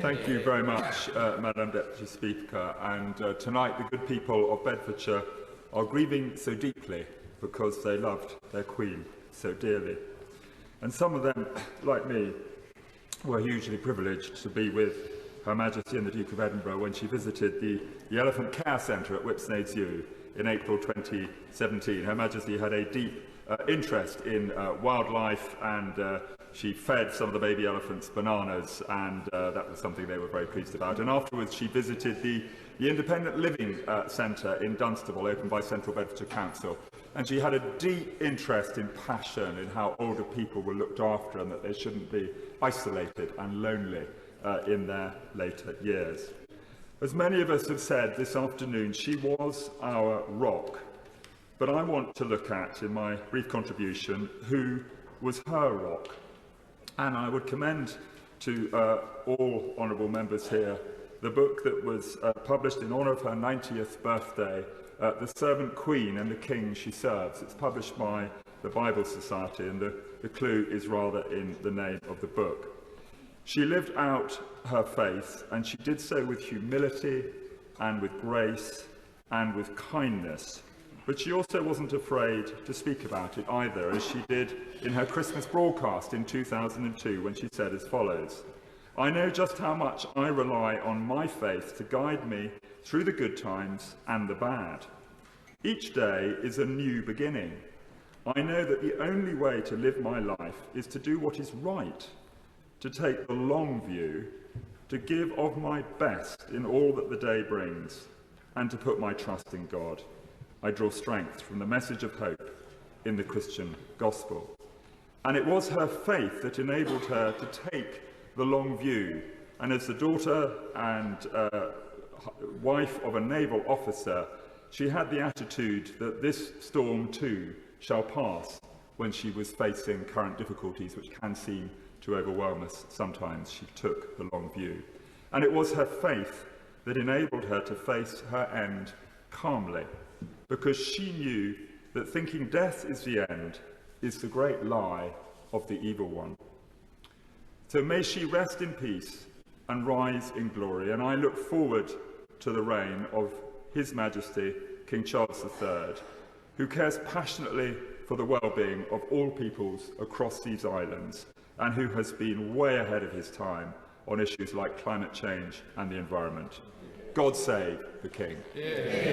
Thank you very much, Madam Deputy Speaker. And tonight the good people of Bedfordshire are grieving so deeply because they loved their Queen so dearly. And some of them, like me, were hugely privileged to be with Her Majesty and the Duke of Edinburgh when she visited the Elephant Care Centre at Whipsnade Zoo in April 2017. Her Majesty had a deep interest in wildlife, and she fed some of the baby elephants bananas, and that was something they were very pleased about. And afterwards she visited the Independent Living Centre in Dunstable, opened by Central Bedfordshire Council, and she had a deep interest in passion, in how older people were looked after and that they shouldn't be isolated and lonely in their later years. As many of us have said this afternoon, she was our rock. But I want to look at, in my brief contribution, who was her rock. And I would commend to all honourable members here the book that was published in honour of her 90th birthday, The Servant Queen and the King She Serves. It's published by the Bible Society, and the clue is rather in the name of the book. She lived out her faith, and she did so with humility and with grace and with kindness. But she also wasn't afraid to speak about it either, as she did in her Christmas broadcast in 2002, when she said as follows: "I know just how much I rely on my faith to guide me through the good times and the bad. Each day is a new beginning. I know that the only way to live my life is to do what is right, to take the long view, to give of my best in all that the day brings, and to put my trust in God. I draw strength from the message of hope in the Christian gospel." And it was her faith that enabled her to take the long view. And as the daughter and wife of a naval officer, she had the attitude that this storm too shall pass when she was facing current difficulties which can seem to overwhelm us sometimes. She took the long view. And it was her faith that enabled her to face her end calmly, because she knew that thinking death is the end is the great lie of the evil one. So may she rest in peace and rise in glory, and I look forward to the reign of His Majesty King Charles III, who cares passionately for the well-being of all peoples across these islands, and who has been way ahead of his time on issues like climate change and the environment. God save the King. Yeah.